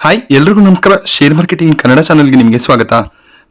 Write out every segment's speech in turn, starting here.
Hi ಎಲ್ರಿಗೂ ನಮಸ್ಕಾರ. Share marketing Kannada ಚಾನಲ್ಗೆ ನಿಮಗೆ ಸ್ವಾಗತ.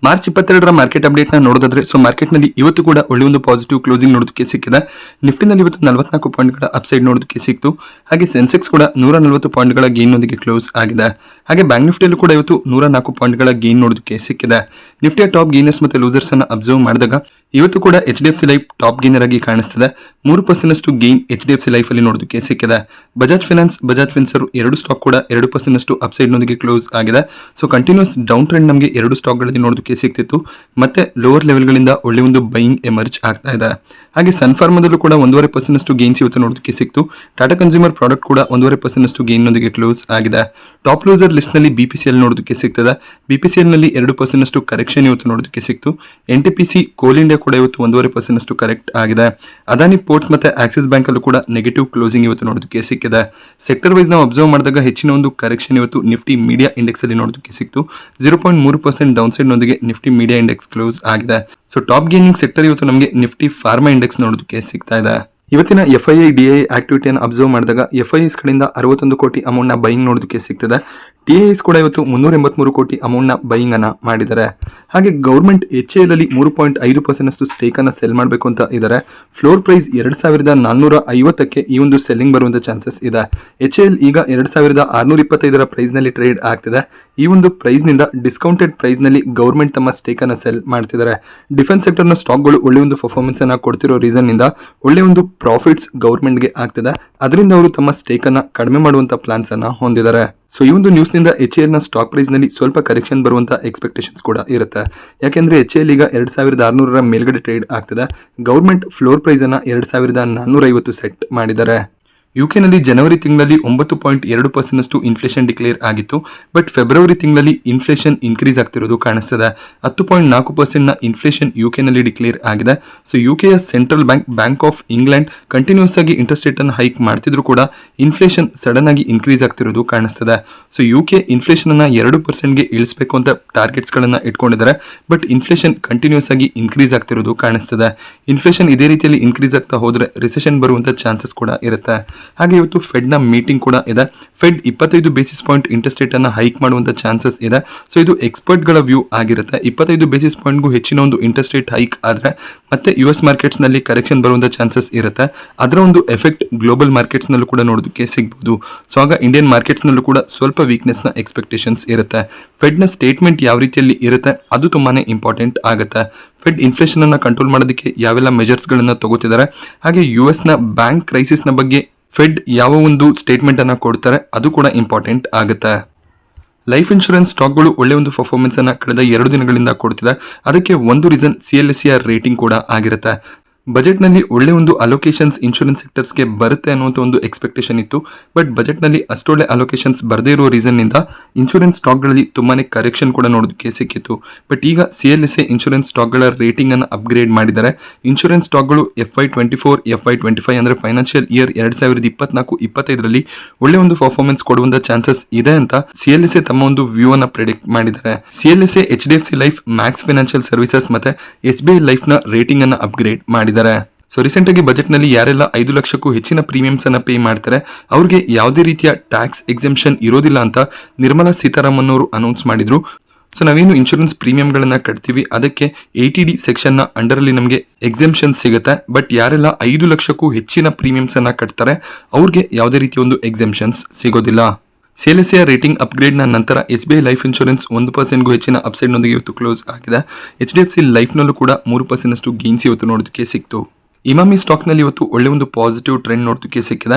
ಮಾರ್ಚ್ 22ರ ಮಾರ್ಕೆಟ್ ಅಪ್ಡೇಟ್ ನ ನೋಡೋದಾದ್ರೆ ಮಾರ್ಕೆಟ್ ನಲ್ಲಿ ಇವತ್ತು ಕೂಡ ಒಳ್ಳೆ ಒಂದು ಪಾಸಿಟಿವ್ ಕ್ಲೋಸಿಂಗ್ ನೋಡೋದಕ್ಕೆ ಸಿಕ್ಕಿದೆ. ನಿಫ್ಟಿನಲ್ಲಿ ಇವತ್ತು 44 ಪಾಯಿಂಟ್ಗಳ ಅಪ್ಸೈಡ್ ನೋಡೋದಕ್ಕೆ ಸಿಕ್ತು. ಹಾಗೆ ಸೆನ್ಸೆಕ್ಸ್ ಕೂಡ 140 ಪಾಯಿಂಟ್ಗಳ ಗೇನ್ ನೊಂದಿಗೆ ಕ್ಲೋಸ್ ಆಗಿದೆ. ಹಾಗೆ ಬ್ಯಾಂಕ್ ನಿಫ್ಟಿಯಲ್ಲೂ ಕೂಡ ಇವತ್ತು 104 ಪಾಯಿಂಟ್ಗಳ ಗೇನ್ ನೋಡೋದಕ್ಕೆ ಸಿಕ್ಕಿದೆ. ನಿಫ್ಟಿಯ ಟಾಪ್ ಗೇನರ್ಸ್ ಮತ್ತೆ ಲೂಸರ್ಸ್ ಅನ್ನ ಅಬ್ಸರ್ವ್ ಮಾಡಿದಾಗ ಇವತ್ತು ಕೂಡ HDFC ಲೈಫ್ ಟಾಪ್ ಗೇನರ್ ಆಗಿ ಕಾಣಿಸ್ತಿದೆ. 3% ಗೇನ್ HDFC ಲೈಫ್ ಅಲ್ಲಿ ನೋಡೋದಕ್ಕೆ ಸಿಕ್ಕಿದೆ. ಬಜಾಜ್ ಫೈನಾನ್ಸ್, ಬಜಾಜ್ ಫಿನ್ಸರ್ ಎರಡು ಸ್ಟಾಕ್ ಕೂಡ 2% ಅಪ್ಸೈಡ್ ನೊಂದಿಗೆ ಕ್ಲೋಸ್ ಆಗಿದೆ. ಸೊ ಕಂಟಿನ್ಯೂಸ್ ಡೌನ್ ಟ್ರೆಂಡ್ ನಮಗೆ ಎರಡು ಸ್ಟಾಕ್ ಗಳಲ್ಲಿ ನೋಡೋದಕ್ಕೆ ಸಿಕ್ತಿತ್ತು. ಮತ್ತೆ ಲೋವರ್ ಲೆವೆಲ್ ಗಳಿಂದ ಒಳ್ಳೆ ಒಂದು ಬೈಯಿಂಗ್ ಎಮರ್ಜ್ ಆಗ್ತಾ ಇದೆ. ಹಾಗೆ ಸನ್ಫಾರ್ಮದಲ್ಲೂ ಕೂಡ 1.5% ಗೇನ್ಸ್ ಇವತ್ತು ನೋಡೋದಕ್ಕೆ ಸಿಕ್ತು. ಟಾಟಾ ಕನ್ಸ್ಯೂಮರ್ ಪ್ರಾಡಕ್ಟ್ ಕೂಡ 1.5% ಗೇನ್ ನೊಂದಿಗೆ ಕ್ಲೋಸ್ ಆಗಿದೆ. ಟಾಪ್ ಲೂಸರ್ ಲಿಸ್ಟ್ ನಲ್ಲಿ BPCL ನೋಡೋದಕ್ಕೆ ಸಿಗ್ತದೆ. BPCL ನಲ್ಲಿ 2% ಕರೆಕ್ಷನ್ ಇವತ್ತು ನೋಡೋದಕ್ಕೆ ಸಿಕ್ತು. NTPC, ಕೋಲ್ ಇಂಡಿಯಾ ಕೂಡ ಇವತ್ತು 1.5% ಕರೆಕ್ಟ್ ಆಗಿದೆ. ಅದಾನಿ ಪೋರ್ಟ್ಸ್ ಮತ್ತೆ ಆಕ್ಸಿಸ್ ಬ್ಯಾಂಕ್ ಅಲ್ಲೂ ಕೂಡ ನೆಗೆಟಿವ್ ಕ್ಲೋಸಿಂಗ್ ಇವತ್ತು ನೋಡೋದಕ್ಕೆ ಸಿಕ್ಕಿದೆ. ಸೆಕ್ಟರ್ ವೈಸ್ ನಾವು ಅಬ್ಸರ್ವ್ ಮಾಡಿದಾಗ ಹೆಚ್ಚಿನ ಒಂದು ಕರೆಕ್ಷನ್ ಇವತ್ತು ನಿಫ್ಟಿ ಮೀಡಿಯಾ ಇಂಡೆಕ್ಸ್ ಅಲ್ಲಿ ನೋಡೋದಕ್ಕೆ ಸಿಕ್ತು. 0.3% ಡೌನ್ ಸೈಡ್ ನೊಂದಿಗೆ ನಿಫ್ಟಿ ಮೀಡಿಯಾ ಇಂಡೆಕ್ಸ್ ಕ್ಲೋಸ್ ಆಗಿದೆ. ಸೊ ಟಾಪ್ ಗೇನಿಂಗ್ ಸೆಕ್ಟರ್ ಇವತ್ತು ನಮಗೆ ನಿಫ್ಟಿ ಫಾರ್ಮಾ ಇಂಡೆಕ್ಸ್ ನೋಡೋದಕ್ಕೆ ಸಿಗ್ತಾ ಇದೆ. ಇವತ್ತಿನ FII DII ಆಕ್ಟಿವಿಟಿಯನ್ನು ಅಬ್ಸರ್ವ್ ಮಾಡಿದಾಗ FIIs ಕಡೆಯಿಂದ 61 ಕೋಟಿ ಅಮೌಂಟ್ ನ ಬೈಯಿಂಗ್ ನೋಡೋದಕ್ಕೆ ಸಿಗ್ತದೆ. DIIs ಕೂಡ ಇವತ್ತು 383 ಕೋಟಿ ಅಮೌಂಟ್ ನ ಬೈಯಿಂಗ್ ಅನ್ನ ಮಾಡಿದ್ದಾರೆ. ಹಾಗೆ ಗೌರ್ಮೆಂಟ್ HAL ಅಲ್ಲಿ 3.5% ಸ್ಟೇಕ್ ಅನ್ನ ಸೆಲ್ ಮಾಡಬೇಕು ಅಂತ ಇದ್ದಾರೆ. ಫ್ಲೋರ್ ಪ್ರೈಸ್ 2450ಕ್ಕೆ ಈ ಒಂದು ಸೆಲ್ಲಿಂಗ್ ಬರುವಂತ ಚಾನ್ಸಸ್ ಇದೆ. HAL ಈಗ 2625ರ ಪ್ರೈಸ್ ನಲ್ಲಿ ಟ್ರೇಡ್ ಆಗ್ತಿದೆ. ಈ ಒಂದು ಪ್ರೈಸ್ ನಿಂದ ಡಿಸ್ಕೌಂಟೆಡ್ ಪ್ರೈಸ್ ನಲ್ಲಿ ಗೌರ್ಮೆಂಟ್ ತಮ್ಮ ಸ್ಟೇಕ್ ಅನ್ನ ಸೆಲ್ ಮಾಡ್ತಿದ್ದಾರೆ. ಡಿಫೆನ್ಸ್ ಸೆಕ್ಟರ್ ನ ಸ್ಟಾಕ್ ಗಳು ಒಳ್ಳೆ ಒಂದು ಪರ್ಫಾರ್ಮೆನ್ಸ್ ಅನ್ನ ಕೊಡ್ತಿರೋ ರೀಸನ್ ನಿಂದ ಒಳ್ಳೆ ಒಂದು ಪ್ರಾಫಿಟ್ಸ್ ಗೌರ್ಮೆಂಟ್ ಗೆ ಆಗ್ತಿದೆ. ಅದರಿಂದ ಅವರು ತಮ್ಮ ಸ್ಟೇಕ್ ಅನ್ನ ಕಡಿಮೆ ಮಾಡುವಂತ ಪ್ಲಾನ್ಸ್ ಅನ್ನ ಹೊಂದಿದ್ದಾರೆ. ಸೊ ಈ ಒಂದು ನ್ಯೂಸ್ ನಿಂದ HAL ನ ಸ್ಟಾಕ್ ಪ್ರೈಸ್ ನಲ್ಲಿ ಸ್ವಲ್ಪ ಕರೆಕ್ಷನ್ ಬರುವಂತ ಎಕ್ಸ್ಪೆಕ್ಟೇಷನ್ಸ್ ಕೂಡ ಇರುತ್ತೆ. ಯಾಕೆಂದ್ರೆ HAL ಈಗ 2600ರ ಮೇಲ್ಗಡೆ ಟ್ರೇಡ್ ಆಗ್ತಿದೆ. ಗೌರ್ಮೆಂಟ್ ಫ್ಲೋರ್ ಪ್ರೈಸ್ ಅನ್ನ 2450 ಸೆಟ್ ಮಾಡಿದ್ದಾರೆ. UK ನಲ್ಲಿ ಜನವರಿ ತಿಂಗಳಲ್ಲಿ 9.2% ಇನ್ಫ್ಲೇಷನ್ ಡಿಕ್ಲೇರ್ ಆಗಿತ್ತು. ಬಟ್ ಫೆಬ್ರವರಿ ತಿಂಗಳಲ್ಲಿ ಇನ್ಫ್ಲೇಷನ್ ಇನ್ಕ್ರೀಸ್ ಆಗ್ತಿರೋದು ಕಾಣಿಸ್ತದೆ. 10.4% ನ ಇನ್ಫ್ಲೇಷನ್ UK ನಲ್ಲಿ ಡಿಕ್ಲೇರ್ ಆಗಿದೆ. ಸೊ UKಯ central bank of England continuous ಆಗಿ ಇಂಟ್ರೆಸ್ಟ್ ರೇಟ್ ಅನ್ನು ಹೈಕ್ ಮಾಡ್ತಿದ್ರು ಕೂಡ ಇನ್ಫ್ಲೇಷನ್ ಸಡನ್ ಆಗಿ ಇನ್ಕ್ರೀಸ್ ಆಗ್ತಿರೋದು ಕಾಣಿಸ್ತದೆ. ಸೊ UK ಇನ್ಫ್ಲೇಷನ್ ಅನ್ನ 2%ಗೆ ಇಳಿಸಬೇಕು ಅಂತ ಟಾರ್ಗೆಟ್ಸ್ ಗಳನ್ನ ಇಟ್ಕೊಂಡಿದ್ದಾರೆ. ಬಟ್ ಇನ್ಫ್ಲೇಷನ್ ಕಂಟಿನ್ಯೂಸ್ ಆಗಿ ಇನ್ಕ್ರೀಸ್ ಆಗ್ತಿರೋದು ಕಾಣಿಸ್ತದೆ. ಇನ್ಫ್ಲೇಷನ್ ಇದೇ ರೀತಿಯಲ್ಲಿ ಇನ್ಕ್ರೀಸ್ ಆಗ್ತಾ ಹೋದ್ರೆ ರಿಸೆಷನ್ ಬರುವಂತ ಚಾನ್ಸಸ್ ಕೂಡ ಇರುತ್ತೆ. ಹಾಗೆ ಇವತ್ತು ಫೆಡ್ ನ ಮೀಟಿಂಗ್ ಕೂಡ ಇದೆ. Fed 25 basis point interest rate ಅನ್ನ ಹೈಕ್ ಮಾಡುವಂತ ಚಾನ್ಸಸ್ ಇದೆ. ಸೊ ಇದು ಎಕ್ಸ್ಪರ್ಟ್ ಗಳ ವ್ಯೂ ಆಗಿರುತ್ತೆ. 25 ಬೇಸಿಸ್ ಪಾಯಿಂಟ್ ಗೂ ಹೆಚ್ಚಿನ ಒಂದು ಇಂಟ್ರೆಸ್ಟ್ ರೇಟ್ ಹೈಕ್ ಆದ್ರೆ ಮತ್ತೆ US ಮಾರ್ಕೆಟ್ಸ್ ನಲ್ಲಿ ಕರೆಕ್ಷನ್ ಬರುವಂತ ಚಾನ್ಸಸ್ ಇರುತ್ತೆ. ಅದರ ಒಂದು ಎಫೆಕ್ಟ್ ಗ್ಲೋಬಲ್ ಮಾರ್ಕೆಟ್ಸ್ ನಲ್ಲೂ ಕೂಡ ನೋಡೋದಕ್ಕೆ ಸಿಗಬಹುದು. ಸೊ ಆಗ ಇಂಡಿಯನ್ ಮಾರ್ಕೆಟ್ಸ್ ನಲ್ಲೂ ಕೂಡ ಸ್ವಲ್ಪ ವೀಕ್ನೆಸ್ ನ ಎಕ್ಸ್ಪೆಕ್ಟೇಷನ್ಸ್ ಇರುತ್ತೆ. ಫೆಡ್ ನ ಸ್ಟೇಟ್ಮೆಂಟ್ ಯಾವ ರೀತಿಯಲ್ಲಿ ಇರುತ್ತೆ ಅದು ತುಂಬಾನೇ ಇಂಪಾರ್ಟೆಂಟ್ ಆಗುತ್ತೆ. ಫೆಡ್ ಇನ್ಫ್ಲೇಷನ್ ಅನ್ನ ಕಂಟ್ರೋಲ್ ಮಾಡೋದಕ್ಕೆ ಯಾವೆಲ್ಲ ಮೆಜರ್ಸ್ ಗಳನ್ನ ತಗೋತಿದ್ದಾರೆ, ಹಾಗೆ US ನ ಬ್ಯಾಂಕ್ ಕ್ರೈಸಿಸ್ ನ ಬಗ್ಗೆ ಫೆಡ್ ಯಾವ ಒಂದು ಸ್ಟೇಟ್ಮೆಂಟ್ ಅನ್ನ ಕೊಡ್ತಾರೆ ಅದು ಕೂಡ ಇಂಪಾರ್ಟೆಂಟ್ ಆಗುತ್ತೆ. ಲೈಫ್ ಇನ್ಶೂರೆನ್ಸ್ ಸ್ಟಾಕ್ಗಳು ಒಳ್ಳೆ ಒಂದು ಪರ್ಫಾರ್ಮೆನ್ಸ್ ಅನ್ನ ಕಳೆದ 2 ದಿನಗಳಿಂದ ಕೊಡ್ತಿದೆ. ಅದಕ್ಕೆ ಒಂದು ರೀಸನ್ CLSCR ರೇಟಿಂಗ್ ಕೂಡ ಆಗಿರುತ್ತೆ. ಬಜೆಟ್ ನಲ್ಲಿ ಒಳ್ಳೆ ಒಂದು ಅಲೋಕೇಶನ್ಸ್ ಇನ್ಶೂರೆನ್ಸ್ ಸೆಕ್ಟರ್ಸ್ಗೆ ಬರುತ್ತೆ ಅನ್ನುವಂಥ ಒಂದು ಎಕ್ಸ್ಪೆಕ್ಟೇಷನ್ ಇತ್ತು. ಬಟ್ ಬಜೆಟ್ ನಲ್ಲಿ ಅಷ್ಟೊಳ್ಳೆ ಅಲೋಕೇಶನ್ಸ್ ಬರದೇ ಇರೋ ರೀಸನ್ ನಿಂದ ಇನ್ಶೂರೆನ್ಸ್ ಸ್ಟಾಕ್ಗಳಲ್ಲಿ ತುಂಬಾನೇ ಕರೆಕ್ಷನ್ ಕೂಡ ನೋಡೋದಕ್ಕೆ ಸಿಕ್ಕಿತ್ತು. ಬಟ್ ಈಗ CLSA ಇನ್ಶೂರೆನ್ಸ್ ಸ್ಟಾಕ್ಗಳ ರೇಟಿಂಗ್ ಅನ್ನು ಅಪ್ಗ್ರೇಡ್ ಮಾಡಿದ್ದಾರೆ. ಇನ್ಶೂರೆನ್ಸ್ ಸ್ಟಾಕ್ಗಳು FY24, FY25 ಅಂದ್ರೆ ಫೈನಾನ್ಷಿಯಲ್ ಇಯರ್ 2024-25ರಲ್ಲಿ ಒಳ್ಳೆ ಒಂದು ಪರ್ಫಾರ್ಮೆನ್ಸ್ ಕೊಡುವಂತ ಚಾನ್ಸಸ್ ಇದೆ ಅಂತ CLSA ತಮ್ಮ ಒಂದು ವ್ಯೂ ಅನ್ನ ಪ್ರೆಡಿಕ್ಟ್ ಮಾಡಿದ್ದಾರೆ. CLSA HDFC life, Max financial services ಮತ್ತೆ SBI ಲೈಫ್ ನ ರೇಟಿಂಗ್ ಅನ್ನ ಅಪ್ಗ್ರೇಡ್ ಮಾಡಿದ್ದಾರೆ. ಸೊ ರೀಸೆಂಟ್ ಆಗಿ ಬಜೆಟ್ ನಲ್ಲಿ ಯಾರೆಲ್ಲ 5 ಲಕ್ಷಕ್ಕೂ ಹೆಚ್ಚಿನ ಪ್ರೀಮಿಯಮ್ಸ್ ಅನ್ನ ಪೇ ಮಾಡ್ತಾರೆ ಅವ್ರಿಗೆ ಯಾವುದೇ ರೀತಿಯ ಟ್ಯಾಕ್ಸ್ ಎಕ್ಸೆಂಪ್ಷನ್ ಇರೋದಿಲ್ಲ ಅಂತ ನಿರ್ಮಲಾ ಸೀತಾರಾಮನ್ ಅವರು ಅನೌನ್ಸ್ ಮಾಡಿದ್ರು. ಸೊ ನಾವೇನು ಇನ್ಶೂರೆನ್ಸ್ ಪ್ರೀಮಿಯಂ ಗಳನ್ನ ಕಟ್ತೀವಿ ಅದಕ್ಕೆ 80D ಸೆಕ್ಷನ್ ನ ಅಂಡರ್ ಅಲ್ಲಿ ನಮಗೆ ಎಕ್ಸೆಂಪ್ಷನ್ ಸಿಗುತ್ತೆ. ಬಟ್ ಯಾರೆಲ್ಲ 5 ಲಕ್ಷಕ್ಕೂ ಹೆಚ್ಚಿನ ಪ್ರೀಮಿಯಮ್ಸ್ ಅನ್ನ ಕಟ್ತಾರೆ ಅವ್ರಿಗೆ ಯಾವುದೇ ರೀತಿಯ ಒಂದು ಎಕ್ಸೆಂಪ್ಷನ್ಸ್ ಸಿಗೋದಿಲ್ಲ. CLSA ರೇಟಿಂಗ್ ಅಪ್ಗ್ರೇಡ್ ನ ನಂತರ SBI ಲೈಫ್ ಇನ್ಶೂರೆನ್ಸ್ 1% ಗೂ ಹೆಚ್ಚಿನ ಅಪ್ಸೈಡ್ ನೊಂದಿಗೆ ಇವತ್ತು ಕ್ಲೋಸ್ ಆಗಿದೆ. HDFC ಲೈಫ್ ನಲ್ಲೂ ಕೂಡ 3% ಗೇನ್ಸ್ ಇವತ್ತು ನೋಡೋದಕ್ಕೆ ಸಿಕ್ತು. ಇಮಾಮಿ ಸ್ಟಾಕ್ ನಲ್ಲಿ ಇವತ್ತು ಒಳ್ಳೆ ಒಂದು ಪಾಸಿಟಿವ್ ಟ್ರೆಂಡ್ ನೋಡೋದಕ್ಕೆ ಸಿಕ್ಕಿದೆ.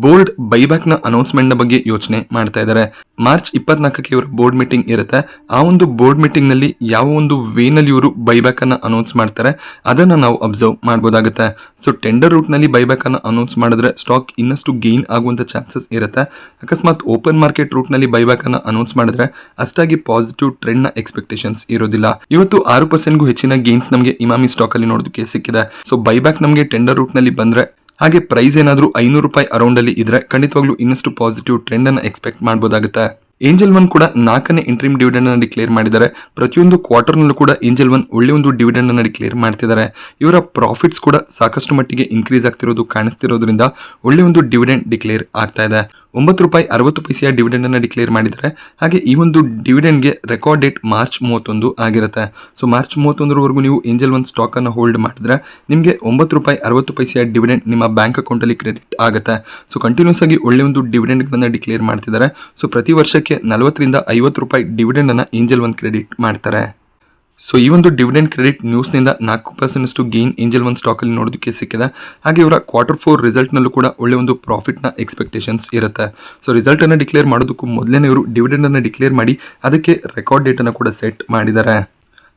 ಬೋರ್ಡ್ ಬೈಬ್ಯಾಕ್ ನ ಅನೌನ್ಸ್ಮೆಂಟ್ ನ ಬಗ್ಗೆ ಯೋಚನೆ ಮಾಡ್ತಾ ಇದ್ದಾರೆ. ಮಾರ್ಚ್ 24ಕ್ಕೆ ಇವರ ಬೋರ್ಡ್ ಮೀಟಿಂಗ್ ಇರುತ್ತೆ. ಆ ಒಂದು ಬೋರ್ಡ್ ಮೀಟಿಂಗ್ ನಲ್ಲಿ ಯಾವ ಒಂದು ವೇ ನಲ್ಲಿ ಇವರು ಬೈಬ್ಯಾಕ್ ಅನ್ನ ಅನೌನ್ಸ್ ಮಾಡ್ತಾರೆ ಅದನ್ನ ನಾವು ಅಬ್ಸರ್ವ್ ಮಾಡಬಹುದಾಗುತ್ತೆ. ಸೊ ಟೆಂಡರ್ ರೂಟ್ ನಲ್ಲಿ ಬೈಬ್ಯಾಕ್ ಅನ್ನ ಅನೌನ್ಸ್ ಮಾಡಿದ್ರೆ ಸ್ಟಾಕ್ ಇನ್ನಷ್ಟು ಗೇನ್ ಆಗುವಂತ ಚಾನ್ಸಸ್ ಇರುತ್ತೆ. ಅಕಸ್ಮಾತ್ ಓಪನ್ ಮಾರ್ಕೆಟ್ ರೂಟ್ ನಲ್ಲಿ ಬೈಬ್ಯಾಕ್ ಅನ್ನ ಅನೌನ್ಸ್ ಮಾಡಿದ್ರೆ ಅಷ್ಟಾಗಿ ಪಾಸಿಟಿವ್ ಟ್ರೆಂಡ್ ನ ಎಕ್ಸ್ಪೆಕ್ಟೇಷನ್ಸ್ ಇರೋದಿಲ್ಲ. ಇವತ್ತು 6% ಗೂ ಹೆಚ್ಚಿನ ಗೇನ್ಸ್ ನಮಗೆ ಇಮಾಮಿ ಸ್ಟಾಕ್ ಅಲ್ಲಿ ನೋಡೋದಕ್ಕೆ ಸಿಕ್ಕಿದೆ. ಸೊ ಬೈಬ್ಯಾಕ್ ನಮಗೆ ಟೆಂಡರ್ ರೂಟ್ ನಲ್ಲಿ ಬಂದ್ರೆ ಹಾಗೆ ಪ್ರೈಸ್ ಏನಾದ್ರೂ 500 ರೂಪಾಯಿ ಅರೌಂಡ್ ಅಲ್ಲಿ ಇದ್ರೆ ಖಂಡಿತವಾಗ್ಲೂ ಇನ್ನಷ್ಟು ಪಾಸಿಟಿವ್ ಟ್ರೆಂಡ್ ಅನ್ನ ಎಕ್ಸ್ಪೆಕ್ಟ್ ಮಾಡಬಹುದಾಗುತ್ತೆ. ಏಂಜಲ್ ಒನ್ ಕೂಡ 4ನೇ ಇಂಟ್ರಿಮ್ ಡಿವಿಡೆಂಡ್ ಅನ್ನು ಡಿಕ್ಲೇರ್ ಮಾಡಿದ್ದಾರೆ. ಪ್ರತಿಯೊಂದು ಕ್ವಾರ್ಟರ್ ನಲ್ಲೂ ಕೂಡ ಏಂಜಲ್ ಒನ್ ಒಳ್ಳೆ ಒಂದು ಡಿವಿಡೆಂಡ್ ಅನ್ನು ಡಿಕ್ಲೇರ್ ಮಾಡ್ತಿದ್ದಾರೆ. ಇವರ ಪ್ರಾಫಿಟ್ಸ್ ಕೂಡ ಸಾಕಷ್ಟು ಮಟ್ಟಿಗೆ ಇನ್ಕ್ರೀಸ್ ಆಗ್ತಿರೋದು ಕಾಣಿಸ್ತಿರೋದ್ರಿಂದ ಒಳ್ಳೆ ಒಂದು ಡಿವಿಡೆಂಡ್ ಡಿಕ್ಲೇರ್ ಆಗ್ತಾ ಇದೆ. ₹9.60 ಡಿವಿಡೆಂಡ್ ಅನ್ನು ಡಿಕ್ಲೇರ್ ಮಾಡಿದ್ದಾರೆ. ಹಾಗೆ ಈ ಒಂದು ಡಿವಿಡೆಂಡ್ಗೆ ರೆಕಾರ್ಡ್ ಡೇಟ್ ಮಾರ್ಚ್ 31 ಆಗಿರುತ್ತೆ. ಸೊ ಮಾರ್ಚ್ 31ರವರೆಗೂ ನೀವು ಏಂಜಲ್ ಒನ್ ಸ್ಟಾಕ್ ಅನ್ನು ಹೋಲ್ಡ್ ಮಾಡಿದ್ರೆ ನಿಮಗೆ ₹9.60 ಡಿವಿಡೆಂಡ್ ನಿಮ್ಮ ಬ್ಯಾಂಕ್ ಅಕೌಂಟ್ ಅಲ್ಲಿ ಕ್ರೆಡಿಟ್ ಆಗುತ್ತೆ. ಸೊ ಕಂಟಿನ್ಯೂಸ್ ಆಗಿ ಒಳ್ಳೆ ಒಂದು ಡಿವಿಡೆಂಡ್ ಗಳನ್ನ ಡಿಕ್ಲೇರ್ ಮಾಡ್ತಿದ್ದಾರೆ. ಸೊ ಪ್ರತಿ ವರ್ಷಕ್ಕೆ ₹40 ರಿಂದ ₹50 ಡಿವಿಡೆಂಡ್ ಅನ್ನ ಏಂಜಲ್ ಒನ್ ಕ್ರೆಡಿಟ್ ಮಾಡ್ತಾರೆ. ಸೊ ಈ ಒಂದು ಡಿವಿಡೆಂಡ್ ಕ್ರೆಡಿಟ್ ನ್ಯೂಸ್ನಿಂದ 4% ಗೇನ್ ಏಂಜಲ್ ಒನ್ ಸ್ಟಾಕ್ ಅಲ್ಲಿ ನೋಡೋದಕ್ಕೆ ಸಿಕ್ಕಿದೆ. ಹಾಗೆ ಇವರ Q4 ರಿಸಲ್ಟ್ ನಲ್ಲೂ ಕೂಡ ಒಳ್ಳೆ ಒಂದು ಪ್ರಾಫಿಟ್ ನ ಎಕ್ಸ್ಪೆಕ್ಟೇಷನ್ಸ್ ಇರುತ್ತೆ. ಸೊ ರಿಸಲ್ಟ್ ಅನ್ನ ಡಿಕ್ಲೇರ್ ಮಾಡೋದಕ್ಕೂ ಮೊದಲನೇ ಇವರು ಡಿವಿಡೆಂಡ್ ಅನ್ನ ಡಿಕ್ಲೇರ್ ಮಾಡಿ ಅದಕ್ಕೆ ರೆಕಾರ್ಡ್ ಡೇಟ್ ಅನ್ನು ಕೂಡ ಸೆಟ್ ಮಾಡಿದ್ದಾರೆ.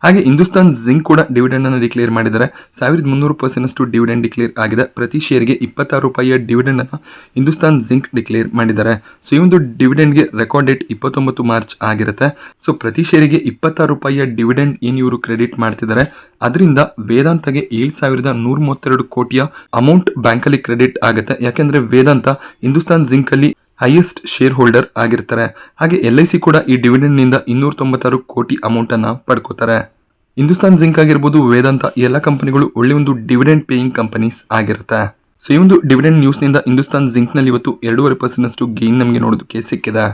ಹಾಗೆ ಹಿಂದೂಸ್ತಾನ್ ಜಿಂಕ್ ಕೂಡ ಡಿವಿಡೆಂಡ್ ಅನ್ನು ಡಿಕ್ಲೇರ್ ಮಾಡಿದ್ದಾರೆ. 1300% ಡಿವಿಡೆಂಡ್ ಡಿಕ್ಲೇರ್ ಆಗಿದೆ. ಪ್ರತಿ ಶೇರ್ಗೆ ₹26 ಡಿವಿಡೆಂಡ್ ಅನ್ನು ಹಿಂದೂಸ್ತಾನ್ ಜಿಂಕ್ ಡಿಕ್ಲೇರ್ ಮಾಡಿದ್ದಾರೆ. ಸೊ ಈ ಒಂದು ಡಿವಿಡೆಂಡ್ಗೆ ರೆಕಾರ್ಡ್ ಡೇಟ್ 29 ಮಾರ್ಚ್ ಆಗಿರುತ್ತೆ. ಸೊ ಪ್ರತಿ ಶೇರಿಗೆ ₹26 ಡಿವಿಡೆಂಡ್ ಏನು ಇವರು ಕ್ರೆಡಿಟ್ ಮಾಡ್ತಿದ್ದಾರೆ. ಅದರಿಂದ ವೇದಾಂತಗೆ 7,132 ಕೋಟಿಯ ಅಮೌಂಟ್ ಬ್ಯಾಂಕ್ ಅಲ್ಲಿ ಕ್ರೆಡಿಟ್ ಆಗುತ್ತೆ. ಯಾಕೆಂದ್ರೆ ವೇದಾಂತ ಹಿಂದೂಸ್ತಾನ್ ಜಿಂಕ್ ಅಲ್ಲಿ ಹೈಯೆಸ್ಟ್ ಶೇರ್ ಹೋಲ್ಡರ್ ಆಗಿರ್ತಾರೆ. ಹಾಗೆ LIC ಕೂಡ ಈ ಡಿವಿಡೆಂಡ್ ನಿಂದ 296 ಕೋಟಿ ಅಮೌಂಟ್ ಅನ್ನ ಪಡ್ಕೋತಾರೆ. ಹಿಂದೂಸ್ತಾನ್ ಜಿಂಕ್ ಆಗಿರ್ಬೋದು, ವೇದಾಂತ ಎಲ್ಲ ಕಂಪನಿಗಳು ಒಳ್ಳೆ ಒಂದು ಡಿವಿಡೆಂಡ್ ಪೇಯಿಂಗ್ ಕಂಪನೀಸ್ ಆಗಿರುತ್ತೆ. ಸೊ ಈ ಒಂದು ಡಿವಿಡೆಂಡ್ ನ್ಯೂಸ್ ನಿಂದ ಹಿಂದೂಸ್ತಾನ್ ಜಿಂಕ್ ನಲ್ಲಿ ಇವತ್ತು 2.5% ಗೇನ್ ನಮಗೆ ನೋಡೋದಕ್ಕೆ ಸಿಕ್ಕಿದೆ.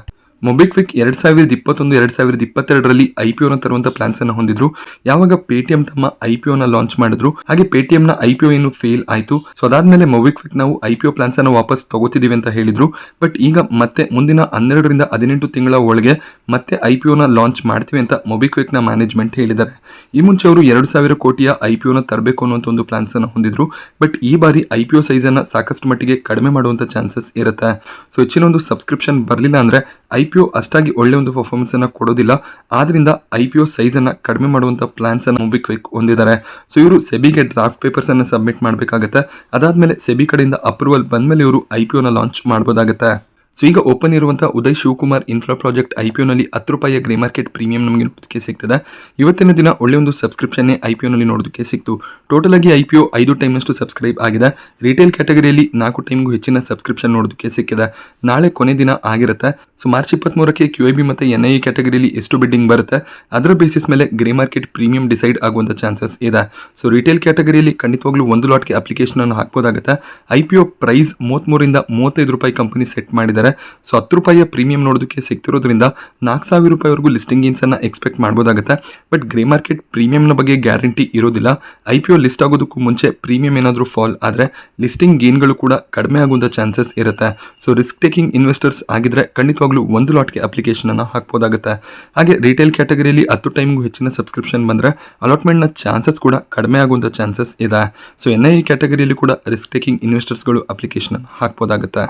ಮೊಬಿಕ್ವಿಕ್ 2021-2022ರಲ್ಲಿ IPO ನ ತರುವಂತ ಪ್ಲಾನ್ಸ್ ಅನ್ನು ಹೊಂದಿದ್ರು. ಯಾವಾಗ ಪೇಟಿಎಂ ತಮ್ಮ IPO ನ ಲಾಂಚ್ ಮಾಡಿದ್ರು, ಹಾಗೆ ಪೇಟಿಎಂ ನ IPO ಏನು ಫೇಲ್ ಆಯ್ತು. ಸೊ ಅದಾದ್ಮೇಲೆ ಮೊಬಿಕ್ವಿಕ್ ನಾವು IPO ಪ್ಲಾನ್ಸ್ ಅನ್ನು ವಾಪಸ್ ತಗೋತಿದೀವಿ ಅಂತ ಹೇಳಿದ್ರು. ಬಟ್ ಈಗ ಮತ್ತೆ ಮುಂದಿನ 12 ರಿಂದ 18 ತಿಂಗಳ ಒಳಗೆ ಮತ್ತೆ IPO ನ ಲಾಂಚ್ ಮಾಡ್ತೀವಿ ಅಂತ ಮೊಬಿಕ್ವಿಕ್ ನ ಮ್ಯಾನೇಜ್ಮೆಂಟ್ ಹೇಳಿದ್ದಾರೆ. ಈ ಮುಂಚೆ ಅವರು 2,000 ಕೋಟಿಯ IPO ನ ತರಬೇಕು ಅನ್ನುವಂತ ಒಂದು ಪ್ಲಾನ್ಸ್ ಅನ್ನು ಹೊಂದಿದ್ರು. ಬಟ್ ಈ ಬಾರಿ IPO ಸೈಜ್ ಅನ್ನ ಸಾಕಷ್ಟು ಮಟ್ಟಿಗೆ ಕಡಿಮೆ ಮಾಡುವಂತ ಚಾನ್ಸಸ್ ಇರುತ್ತೆ. ಸೊ ಹೆಚ್ಚಿನ ಒಂದು ಸಬ್ಸ್ಕ್ರಿಪ್ಷನ್ ಬರಲಿಲ್ಲ ಅಂದ್ರೆ IPO ಅಷ್ಟಾಗಿ ಒಳ್ಳೆ ಒಂದು ಪರ್ಫಾರ್ಮೆನ್ಸ್ ಅನ್ನ ಕೊಡೋದಿಲ್ಲ. ಆದ್ರಿಂದ IPO ಸೈಜ್ ಅನ್ನ ಕಡಿಮೆ ಮಾಡುವಂತ ಪ್ಲಾನ್ಸ್ ಅನ್ನು ಮೊಬಿಕ್ವಿಕ್ ಹೊಂದಿದ್ದಾರೆ. ಸೊ ಇವರು ಸೆಬಿಗೆ ಡ್ರಾಫ್ಟ್ ಪೇಪರ್ಸ್ ಅನ್ನು ಸಬ್ಮಿಟ್ ಮಾಡಬೇಕಾಗುತ್ತೆ. ಅದಾದ್ಮೇಲೆ ಸೆಬಿ ಕಡೆಯಿಂದ ಅಪ್ರೂವಲ್ ಬಂದ್ಮೇಲೆ ಇವರು IPO ನ ಲಾಂಚ್ ಮಾಡಬಹುದಾಗುತ್ತೆ. ಸೊ ಈಗ ಓಪನ್ ಇರುವಂತಹ Uday Shivakumar infra project IPO ನಲ್ಲಿ ₹10 ಗ್ರೇ ಮಾರ್ಕೆಟ್ ಪ್ರೀಮಿಯಂ ನಮಗೆ ನೋಡೋದಕ್ಕೆ ಸಿಗ್ತದೆ. ಇವತ್ತಿನ ದಿನ ಒಳ್ಳೆ ಒಂದು ಸಬ್ಸ್ಕ್ರಿಪ್ಷನ್ IPO ನಲ್ಲಿ ನೋಡೋದಕ್ಕೆ ಸಿಕ್ತು. ಟೋಟಲ್ ಆಗಿ IPO 5 ಟೈಮ್ನಷ್ಟು ಸಬ್ಸ್ಕ್ರೈಬ್ ಆಗಿದೆ. ರಿಟೇಲ್ ಕ್ಯಾಟಗರಿಯಲ್ಲಿ 4 ಟೈಮ್ಗೂ ಹೆಚ್ಚಿನ ಸಬ್ಸ್ಕ್ರಿಪ್ಷನ್ ನೋಡೋದಕ್ಕೆ ಸಿಕ್ಕಿದೆ. ನಾಳೆ ಕೊನೆ ದಿನ ಆಗಿರುತ್ತೆ. ಸೊ ಮಾರ್ಚ್ 23ಕ್ಕೆ QIB ಮತ್ತು NIE ಕ್ಯಾಟಗರಿಯಲ್ಲಿ ಎಷ್ಟು ಬಿಡ್ಡಿಂಗ್ ಬರುತ್ತೆ ಅದರ ಬೇಸಿಸ್ ಮೇಲೆ ಗ್ರೇ ಮಾರ್ಕೆಟ್ ಪ್ರೀಮಿಯಂ ಡಿಸೈಡ್ ಆಗುವಂತ ಚಾನ್ಸಸ್ ಇದೆ. ಸೊ ರಿಟೇಲ್ ಕ್ಯಾಟಗರಿಯಲ್ಲಿ ಖಂಡಿತವಾಗ್ಲೂ 1 ಲಾಟ್ಗೆ ಅಪ್ಲಿಕೇಶನ್ ಅನ್ನು ಹಾಕಬಹುದಾಗುತ್ತೆ. IPO ಪ್ರೈಸ್ ₹33 ರಿಂದ ₹35 ಕಂಪನಿ ಸೆಟ್ ಮಾಡಿದ್ದಾರೆ. ಸೊ ₹10 ಪ್ರೀಮಿಯಂ ನೋಡೋದಕ್ಕೆ ಸಿಗ್ತಿರೋದ್ರಿಂದ ₹4,000 ವರೆಗೂ ಲಿಸ್ಟಿಂಗ್ ಗೇನ್ಸ್ ಅನ್ನ ಎಕ್ಸ್ಪೆಕ್ಟ್ ಮಾಡಬಹುದಾಗುತ್ತೆ. ಬಟ್ ಗ್ರೇ ಮಾರ್ಕೆಟ್ ಪ್ರೀಮಿಯಂ ನ ಬಗ್ಗೆ ಗ್ಯಾರಂಟಿ ಇರೋದಿಲ್ಲ. IPO ಲಿಸ್ಟ್ ಆಗೋದಕ್ಕೂ ಮುಂಚೆ ಪ್ರೀಮಿಯಂ ಏನಾದರೂ ಫಾಲ್ ಆದ್ರೆ ಲಿಸ್ಟಿಂಗ್ ಗೇನ್ಗಳು ಕೂಡ ಕಡಿಮೆ ಆಗುವಂತ ಚಾನ್ಸಸ್ ಇರುತ್ತೆ. ಸೊ ರಿಸ್ಕ್ ಟೇಕಿಂಗ್ ಇನ್ವೆಸ್ಟರ್ಸ್ ಆಗಿದ್ರೆ ಖಂಡಿತವಾಗ್ಲೂ 1 ಲಾಟ್ಗೆ ಅಪ್ಲಿಕೇಶನ್ ಅನ್ನ ಹಾಕಬಹುದಾಗುತ್ತೆ. ಹಾಗೆ ರಿಟೇಲ್ ಕ್ಯಾಟಗರಿಯಲ್ಲಿ 10 ಟೈಮ್ಗೂ ಹೆಚ್ಚಿನ ಸಬ್ಸ್ಕ್ರಿಪ್ಷನ್ ಬಂದ್ರೆ ಅಲಾಟ್ಮೆಂಟ್ ನ ಚಾನ್ಸಸ್ ಕೂಡ ಕಡಿಮೆ ಆಗುವಂತ ಚಾನ್ಸಸ್ ಇದೆ. ಸೊ NIE ಕ್ಯಾಟಗರಿಯಲ್ಲಿ ಕೂಡ ರಿಸ್ಕ್ ಟೇಕಿಂಗ್ ಇನ್ವೆಸ್ಟರ್ಸ್ಗಳು ಅಪ್ಲಿಕೇಶನ್ ಅನ್ನು ಹಾಕಬಹುದಾಗುತ್ತೆ.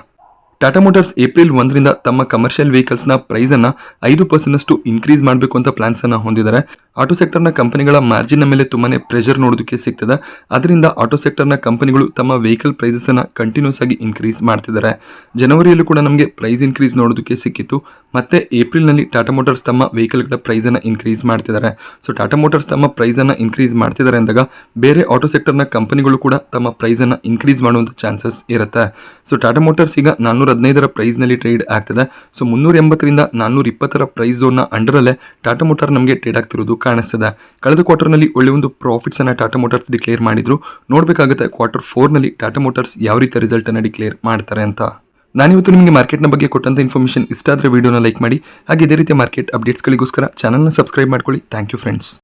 ಟಾಟಾ ಮೋಟಾರ್ಸ್ ಏಪ್ರಿಲ್ 1 ರಿಂದ ತಮ್ಮ ಕಮರ್ಷಿಯಲ್ ವೆಹಿಕಲ್ಸ್ ನ ಪ್ರೈಸ್ ಅನ್ನ 5% ಇನ್ಕ್ರೀಸ್ ಮಾಡಬೇಕು ಅಂತ ಪ್ಲಾನ್ಸ್ ಅನ್ನ ಹೊಂದಿದ್ದಾರೆ. ಆಟೋ ಸೆಕ್ಟರ್ನ ಕಂಪನಿಗಳ ಮಾರ್ಜಿನ್ ಮೇಲೆ ತುಂಬಾನೇ ಪ್ರೆಷರ್ ನೋಡೋದಕ್ಕೆ ಸಿಗ್ತದೆ. ಅದರಿಂದ ಆಟೋ ಸೆಕ್ಟರ್ನ ಕಂಪನಿಗಳು ತಮ್ಮ ವೆಹಿಕಲ್ ಪ್ರೈಸಸ್ ಅನ್ನ ಕಂಟಿನ್ಯೂಸ್ ಆಗಿ ಇನ್ಕ್ರೀಸ್ ಮಾಡ್ತಿದ್ದಾರೆ. ಜನವರಿಯಲ್ಲೂ ಕೂಡ ನಮಗೆ ಪ್ರೈಸ್ ಇನ್ಕ್ರೀಸ್ ನೋಡೋದಕ್ಕೆ ಸಿಕ್ಕಿತ್ತು. ಮತ್ತೆ ಏಪ್ರಿಲ್ ನಲ್ಲಿ ಟಾಟಾ ಮೋಟಾರ್ಸ್ ತಮ್ಮ ವೆಹಿಕಲ್ಗಳ ಪ್ರೈಸ್ ಅನ್ನ ಇನ್ಕ್ರೀಸ್ ಮಾಡ್ತಿದ್ದಾರೆ. ಸೊ ಟಾಟಾ ಮೋಟಾರ್ಸ್ ತಮ್ಮ ಪ್ರೈಸ್ ಅನ್ನ ಇನ್ಕ್ರೀಸ್ ಮಾಡ್ತಿದ್ದಾರೆ ಅಂದಾಗ ಬೇರೆ ಆಟೋ ಸೆಕ್ಟರ್ನ ಕಂಪನಿಗಳು ಕೂಡ ತಮ್ಮ ಪ್ರೈಸ್ ಅನ್ನ ಇನ್ಕ್ರೀಸ್ ಮಾಡುವಂತ ಚಾನ್ಸಸ್ ಇರುತ್ತೆ. ಸೊ ಟಾಟಾ ಮೋಟಾರ್ಸ್ ಈಗ 415 ಪ್ರೈಸ್ ನಲ್ಲಿ ಟ್ರೇಡ್ ಆಗ್ತಿದೆ. ಸೊ 380 ರಿಂದ 420 ಪ್ರೈಸ್ ಝೋನ್ ನ ಅಂಡರ್ ಅಲ್ಲೇ ಟಾಟಾ ಮೋಟಾರ್ ನಮಗೆ ಟ್ರೇಡ್ ಆಗ್ತಿರೋದು ಕಾಣಿಸ್ತದೆ. ಕಳೆದ ಕ್ವಾರ್ಟರ್ ನಲ್ಲಿ ಒಳ್ಳೆ ಒಂದು ಪ್ರಾಫಿಟ್ಸ್ ಅನ್ನ ಟಾಟಾ ಮೋಟಾರ್ಸ್ ಡಿಕ್ಲೇರ್ ಮಾಡಿದ್ರು. ನೋಡ್ಬೇಕಾಗುತ್ತೆ Q4 ನಲ್ಲಿ ಟಾಟಾ ಮೋಟಾರ್ಸ್ ಯಾವ ರೀತಿ ರಿಸಲ್ಟ್ ಅನ್ನ ಡಿಕ್ಲೇರ್ ಮಾಡ್ತಾರೆ ಅಂತ. ನಾನಿವತ್ತು ನಿಮಗೆ ಮಾರ್ಕೆಟ್ನ ಬಗ್ಗೆ ಕೊಟ್ಟಂತ ಇನ್ಫಾರ್ಮೇಷನ್ ಇಷ್ಟ ಆದರೆ ವಿಡಿಯೋನ ಲೈಕ್ ಮಾಡಿ. ಹಾಗೆ ಇದೇ ರೀತಿಯ ಮಾರ್ಕೆಟ್ ಅಪ್ಡೇಟ್ಸ್ಗಳಿಗೋಸ್ಕರ ಚಾನಲ್ನ ಸಬ್ಸ್ಕ್ರೈಬ್ ಮಾಡ್ಕೊಳ್ಳಿ. Thank you friends.